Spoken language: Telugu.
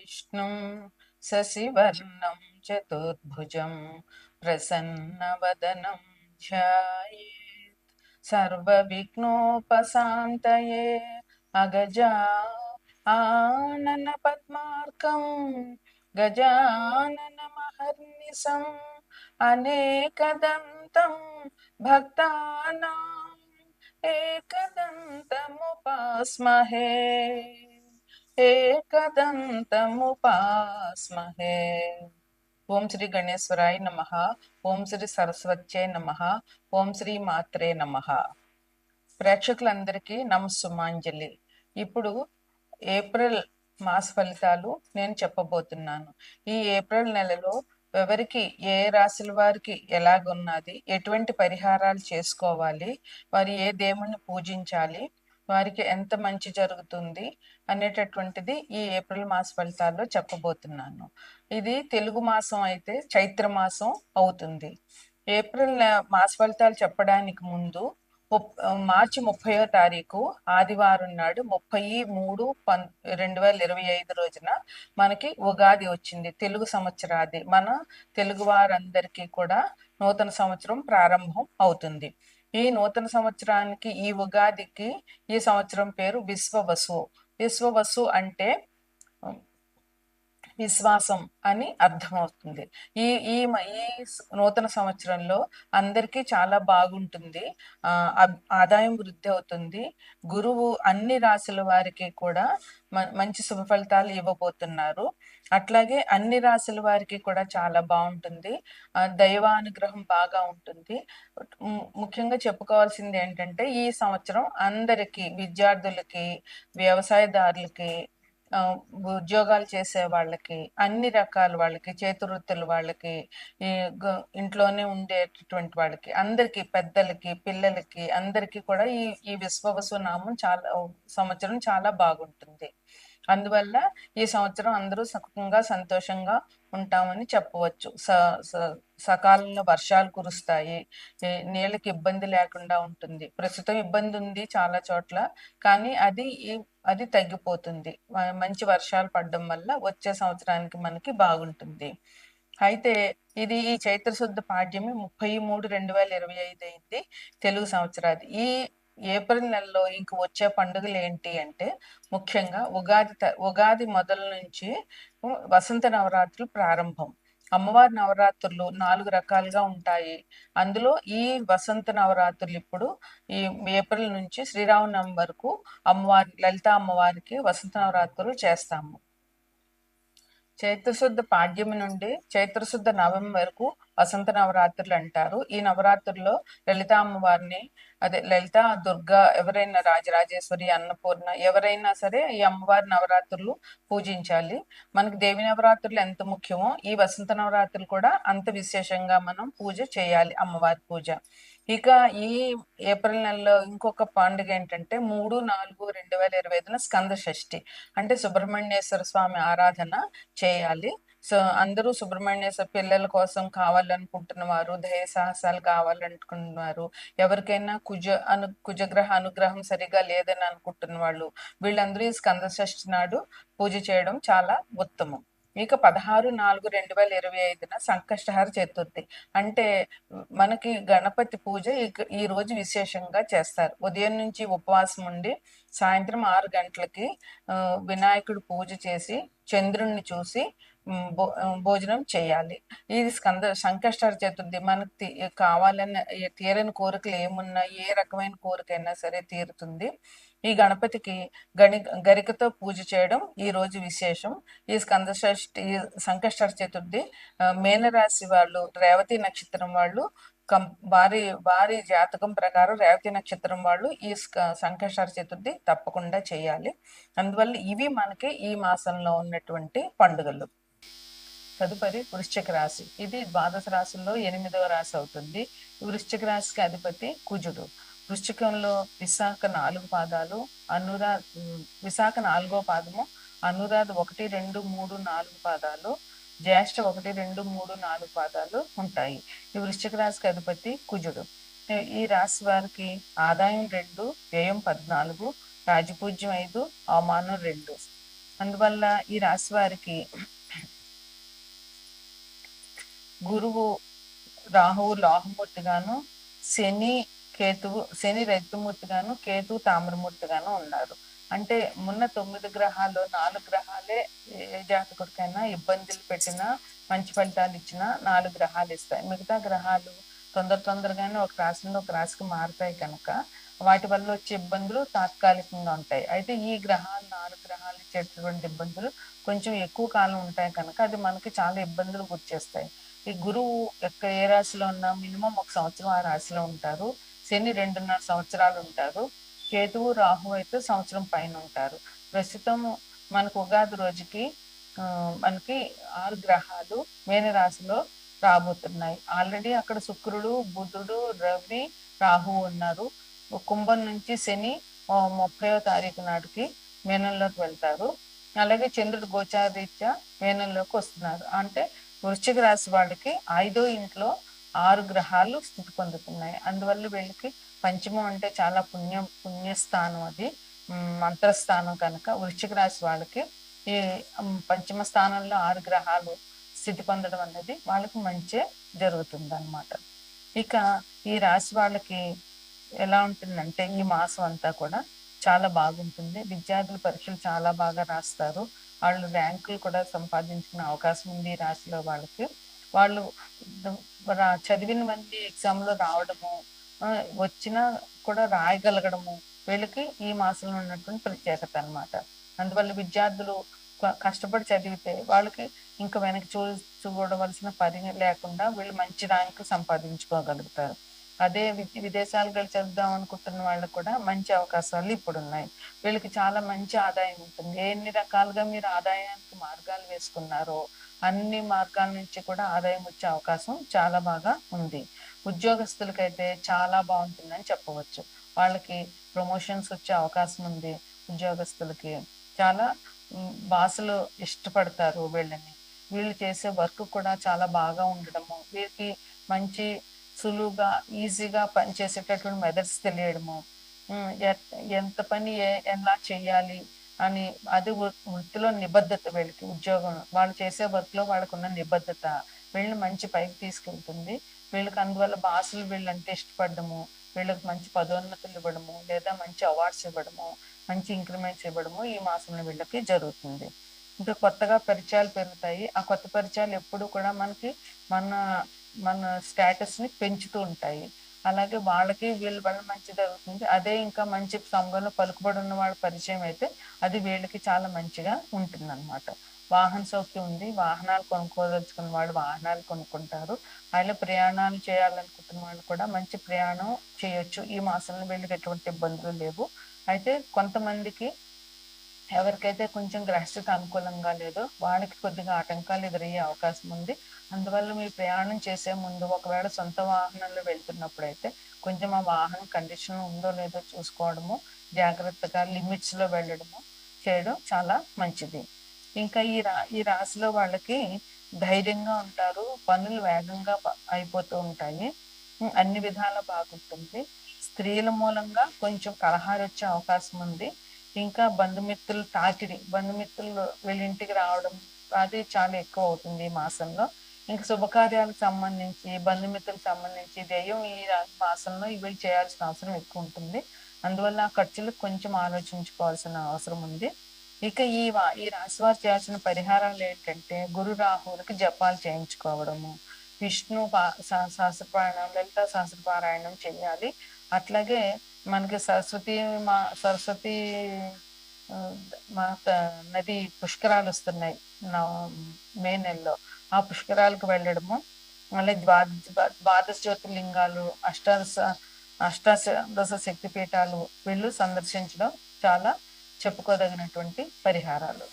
विष्णुं शशिवर्णं चतुर्भुजं प्रसन्नवदनं ध्यायेत् सर्वविघ्नोपशान्तये अगजा आननपद्मार्कं गजाननमहर्निशम् अनेकदन्तं भक्तानाम् एकदन्तमुपास्महे एकदन्तमुपास्महे। ఓం శ్రీ గణేశ్వరాయ నమః. ఓం శ్రీ సరస్వత్యై నమః. ఓం శ్రీ మాత్రే నమః. ప్రేక్షకులందరికీ నమస్సుమాంజలి. ఇప్పుడు ఏప్రిల్ మాస ఫలితాలు నేను చెప్పబోతున్నాను. ఈ ఏప్రిల్ నెలలో ఎవరికి ఏ రాశుల వారికి ఎలాగున్నది, ఎటువంటి పరిహారాలు చేసుకోవాలి, వారు ఏ దేవుణ్ణి పూజించాలి, వారికి ఎంత మంచి జరుగుతుంది అనేటటువంటిది ఈ ఏప్రిల్ మాస ఫలితాల్లో చెప్పబోతున్నాను. ఇది తెలుగు మాసం అయితే చైత్ర మాసం అవుతుంది. ఏప్రిల్ మాస ఫలితాలు చెప్పడానికి ముందు మార్చి 30వ తారీఖు ఆదివారం నాడు 30/3/2025 రోజున మనకి ఉగాది వచ్చింది. తెలుగు సంవత్సరాది మన తెలుగు వారందరికీ కూడా నూతన సంవత్సరం ప్రారంభం అవుతుంది. ఈ నూతన సంవత్సరానికి ఈ ఉగాదికి ఈ సంవత్సరం పేరు విశ్వవసు. విశ్వవసు అంటే విశ్వాసం అని అర్థమవుతుంది. ఈ ఈ ఈ నూతన సంవత్సరంలో అందరికీ చాలా బాగుంటుంది. ఆదాయం వృద్ధి అవుతుంది. గురువు అన్ని రాశుల వారికి కూడా మంచి శుభ ఫలితాలు ఇవ్వబోతున్నారు. అట్లాగే అన్ని రాశుల వారికి కూడా చాలా బాగుంటుంది. దైవానుగ్రహం బాగా ఉంటుంది. ముఖ్యంగా చెప్పుకోవాల్సింది ఏంటంటే ఈ సంవత్సరం అందరికీ, విద్యార్థులకి, వ్యవసాయదారులకి, ఉద్యోగాలు చేసే వాళ్ళకి, అన్ని రకాల వాళ్ళకి, చేతివృత్తుల వాళ్ళకి, ఈ ఇంట్లోనే ఉండేటటువంటి వాళ్ళకి, అందరికి, పెద్దలకి, పిల్లలకి, అందరికీ కూడా ఈ విశ్వవసు నామం సంవత్సరం చాలా బాగుంటుంది. అందువల్ల ఈ సంవత్సరం అందరూ సుఖంగా సంతోషంగా ఉంటామని చెప్పవచ్చు. సకాలంలో వర్షాలు కురుస్తాయి. నీళ్ళకి ఇబ్బంది లేకుండా ఉంటుంది. ప్రస్తుతం ఇబ్బంది ఉంది చాలా చోట్ల, కానీ అది తగ్గిపోతుంది. మంచి వర్షాలు పడడం వల్ల వచ్చే సంవత్సరానికి మనకి బాగుంటుంది. అయితే ఇది ఈ చైత్ర శుద్ధ పాడ్యమి 30/3/2025 అయింది తెలుగు సంవత్సరాది. ఈ ఏప్రిల్ నెలలో ఇంక వచ్చే పండుగలు ఏంటి అంటే ముఖ్యంగా ఉగాది మొదలు నుంచి వసంత నవరాత్రులు ప్రారంభం. అమ్మవారి నవరాత్రులు 4 రకాలుగా ఉంటాయి. అందులో ఈ వసంత నవరాత్రులు ఇప్పుడు ఈ ఏప్రిల్ నుంచి శ్రీరామనవమి వరకు లలితా అమ్మవారికి వసంత నవరాత్రులు చేస్తాము. చైత్రశుద్ధ పాడ్యమి నుండి చైత్రశుద్ధ నవమి వరకు వసంత నవరాత్రులు అంటారు. ఈ నవరాత్రుల్లో లలితా అమ్మవారిని, అదే లలిత, దుర్గా, ఎవరైనా రాజరాజేశ్వరి, అన్నపూర్ణ, ఎవరైనా సరే ఈ అమ్మవారి నవరాత్రులు పూజించాలి. మనకి దేవి నవరాత్రులు ఎంత ముఖ్యమో ఈ వసంత నవరాత్రులు కూడా అంత విశేషంగా మనం పూజ చేయాలి, అమ్మవారి పూజ. ఇక ఈ ఏప్రిల్ నెలలో ఇంకొక పండుగ ఏంటంటే 3/4/2025 స్కంద షష్ఠి, అంటే సుబ్రహ్మణ్యేశ్వర స్వామి ఆరాధన చేయాలి. సో అందరూ సుబ్రహ్మణ్యేశ్వర పిల్లల కోసం కావాలనుకుంటున్న వారు, దయ సాహసాలు కావాలనుకుంటున్నారు, ఎవరికైనా కుజగ్రహ అనుగ్రహం సరిగా లేదని అనుకుంటున్న వాళ్ళు, వీళ్ళందరూ ఈ స్కంద షష్ఠి నాడు పూజ చేయడం చాలా ఉత్తమం. ఇక 16/4/2025 సంకష్టహర చతుర్థి, అంటే మనకి గణపతి పూజ ఈ రోజు విశేషంగా చేస్తారు. ఉదయం నుంచి ఉపవాసం ఉండి సాయంత్రం 6 గంటలకి వినాయకుడు పూజ చేసి చంద్రుణ్ణి చూసి భోజనం చేయాలి. ఇది సంకష్టహర చతుర్థి. మనకు కావాలని తీరని కోరికలు ఏమున్నా, ఏ రకమైన కోరికైనా సరే తీరుతుంది. ఈ గణపతికి గరికతో పూజ చేయడం ఈ రోజు విశేషం. ఈ సంకష్టహర చతుర్థి మేనరాశి వాళ్ళు, రేవతి నక్షత్రం వాళ్ళు, వారి జాతకం ప్రకారం రేవతి నక్షత్రం వాళ్ళు ఈ సంకష్టహర చతుర్థి తప్పకుండా చేయాలి. అందువల్ల ఇవి మనకి ఈ మాసంలో ఉన్నటువంటి పండుగలు. తదుపరి వృశ్చిక రాశి. ఇది ద్వాదశ రాశుల్లో 8వ రాశి అవుతుంది. వృశ్చిక రాశికి అధిపతి కుజుడు. వృశ్చికంలో విశాఖ 4 పాదాలు, విశాఖ 4వ పాదము, అనురాధ 1, 2, 3, 4 పాదాలు, జ్యేష్ఠ 1, 2, 3, 4 పాదాలు ఉంటాయి. ఈ వృశ్చిక రాశికి అధిపతి కుజుడు. ఈ రాశి వారికి ఆదాయం 2, వ్యయం 14, రాజపూజ్యం 5, అవమానం 2. అందువల్ల ఈ రాశి వారికి గురువు రాహువు లాహమూర్తిగాను, శని కేతువు, శని రజతమూర్తిగాను, కేతువు తామ్రమూర్తిగాను ఉన్నారు. అంటే ఉన్న 9 గ్రహాలు 4 గ్రహాలే ఏ జాతకుడికైనా ఇబ్బందులు పెట్టినా మంచి ఫలితాలు ఇచ్చినా 4 గ్రహాలు ఇస్తాయి. మిగతా గ్రహాలు తొందరగానే ఒక రాశి నుండి ఒక రాశికి మారుతాయి కనుక వాటి వల్ల వచ్చే ఇబ్బందులు తాత్కాలికంగా ఉంటాయి. అయితే ఈ గ్రహాలు 4 గ్రహాలు ఇచ్చేటటువంటి ఇబ్బందులు కొంచెం ఎక్కువ కాలం ఉంటాయి కనుక అది మనకి చాలా ఇబ్బందులు గురిచేస్తాయి. ఈ గురువు ఏ రాశిలో ఉన్నా మినిమం 1 సంవత్సరం ఆ రాశిలో ఉంటారు. శని 2.5 సంవత్సరాలు ఉంటారు. కేతువు రాహు అయితే సంవత్సరం పైన ఉంటారు. ప్రస్తుతం మనకు ఉగాది రోజుకి మనకి 6 గ్రహాలు మేన రాశిలో రాబోతున్నాయి. ఆల్రెడీ అక్కడ శుక్రుడు, బుధుడు, రవి, రాహు ఉన్నారు. కుంభం నుంచి శని 30వ తారీఖు నాటికి మేనంలోకి వెళ్తారు. అలాగే చంద్రుడు గోచార రీత్యా మేనంలోకి వస్తున్నారు. అంటే వృశ్చిక రాశి వాళ్ళకి 5వ ఇంట్లో 6 గ్రహాలు స్థితి పొందుతున్నాయి. అందువల్ల వీళ్ళకి పంచమం అంటే చాలా పుణ్యస్థానం, అది మంత్రస్థానం కనుక వృశ్చిక రాశి వాళ్ళకి ఈ పంచమ స్థానంలో 6 గ్రహాలు స్థితి పొందడం అనేది వాళ్ళకి మంచి జరుగుతుంది అన్నమాట. ఇక ఈ రాశి వాళ్ళకి ఎలా ఉంటుందంటే ఈ మాసం అంతా కూడా చాలా బాగుంటుంది. విద్యార్థులు పరీక్షలు చాలా బాగా రాస్తారు. వాళ్ళు ర్యాంకులు కూడా సంపాదించుకునే అవకాశం ఉంది ఈ రాశిలో వాళ్ళకి. వాళ్ళు చదివినవన్నీ ఎగ్జామ్లో రావడము, వచ్చినా కూడా రాయగలగడము వీళ్ళకి ఈ మాసంలో ఉన్నటువంటి ప్రత్యేకత అన్నమాట. అందువల్ల విద్యార్థులు కష్టపడి చదివితే వాళ్ళకి ఇంకా వెనక్కి చూడవలసిన పని లేకుండా వీళ్ళు మంచి ర్యాంకు సంపాదించుకోగలుగుతారు. అదే విదేశాలకు వెళ్ళి చదువుదాం అనుకుంటున్న వాళ్ళకు కూడా మంచి అవకాశాలు ఇప్పుడు ఉన్నాయి. వీళ్ళకి చాలా మంచి ఆదాయం ఉంటుంది. ఎన్ని రకాలుగా మీరు ఆదాయానికి మార్గాలు వేసుకున్నారో అన్ని మార్గాల నుంచి కూడా ఆదాయం వచ్చే అవకాశం చాలా బాగా ఉంది. ఉద్యోగస్తులకైతే చాలా బాగుంటుందని చెప్పవచ్చు. వాళ్ళకి ప్రమోషన్స్ వచ్చే అవకాశం ఉంది. ఉద్యోగస్తులకి చాలా బాసులు ఇష్టపడతారు వీళ్ళని. వీళ్ళు చేసే వర్క్ కూడా చాలా బాగా ఉండడము, వీరికి మంచి సులువుగా ఈజీగా పనిచేసేటటువంటి మెథడ్స్ తెలియడము, ఎంత పని ఎలా చేయాలి అని, అది వృత్తిలో నిబద్ధత, వీళ్ళకి ఉద్యోగం వాళ్ళు చేసే వర్క్ లో వాళ్ళకు ఉన్న నిబద్ధత వీళ్ళని మంచి పైకి తీసుకెళ్తుంది. వీళ్ళకి అందువల్ల బాసులు వీళ్ళంటే ఇష్టపడము, వీళ్ళకి మంచి పదోన్నతులు ఇవ్వడము, లేదా మంచి అవార్డ్స్ ఇవ్వడము, మంచి ఇంక్రిమెంట్స్ ఇవ్వడము ఈ మాసంలో వీళ్ళకి జరుగుతుంది. ఇంకా కొత్తగా పరిచయాలు పెరుగుతాయి. ఆ కొత్త పరిచయాలు ఎప్పుడు కూడా మనకి మన మన స్టేటస్ ని పెంచుతూ ఉంటాయి. అలాగే వాళ్ళకి వీళ్ళ వల్ల మంచి జరుగుతుంది. అదే ఇంకా మంచి సంఘంలో పలుకుబడి ఉన్న వాళ్ళ పరిచయం అయితే అది వీళ్ళకి చాలా మంచిగా ఉంటుంది అన్నమాట. వాహన సౌఖ్యం ఉంది. వాహనాలు కొనుక్కోదలుచుకున్న వాళ్ళు వాహనాలు కొనుక్కుంటారు. అలాగే ప్రయాణాలు చేయాలనుకుంటున్న వాళ్ళు కూడా మంచి ప్రయాణం చేయొచ్చు. ఈ మాసంలో వీళ్ళకి ఎటువంటి ఇబ్బందులు లేవు. అయితే కొంతమందికి ఎవరికైతే కొంచెం గ్రహస్థితి అనుకూలంగా లేదో వాళ్ళకి కొద్దిగా ఆటంకాలు ఎదురయ్యే అవకాశం ఉంది. అందువల్ల మీరు ప్రయాణం చేసే ముందు ఒకవేళ సొంత వాహనంలో వెళ్తున్నప్పుడు అయితే కొంచెం ఆ వాహనం కండిషన్ ఉందో లేదో చూసుకోవడము, జాగ్రత్తగా లిమిట్స్ లో వెళ్ళడము చేయడం చాలా మంచిది. ఇంకా ఈ రాశిలో వాళ్ళకి ధైర్యంగా ఉంటారు. పనులు వేగంగా అయిపోతూ ఉంటాయి. అన్ని విధాలా బాగుంటుంది. స్త్రీల మూలంగా కొంచెం కలహాలు వచ్చే అవకాశం ఉంది. ఇంకా బంధుమిత్రులు వీళ్ళ ఇంటికి రావడం అది చాలా ఎక్కువ అవుతుంది ఈ మాసంలో. ఇంకా శుభకార్యాలకు సంబంధించి బంధుమిత్రులకు సంబంధించి దెయ్యం ఈ మాసంలో ఇవి చేయాల్సిన అవసరం ఎక్కువ ఉంటుంది. అందువల్ల ఆ ఖర్చులు కొంచెం ఆలోచించుకోవాల్సిన అవసరం ఉంది. ఇక ఈ రాశి వారు చేయాల్సిన పరిహారాలు ఏంటంటే గురు రాహువులకి జపాలు చేయించుకోవడము, విష్ణు సహస్రపారాయణం, లలిత సహస్రపారాయణం చేయాలి. అట్లాగే మనకి సరస్వతి మాత నది పుష్కరాలు వస్తున్నాయి మే నెలలో. ఆ పుష్కరాలకు వెళ్ళడము, మళ్ళీ ద్వాదశ జ్యోతిర్లింగాలు, అష్టాదశ శక్తి పీఠాలు వీళ్ళు సందర్శించడం చాలా చెప్పుకోదగినటువంటి పరిహారాలు.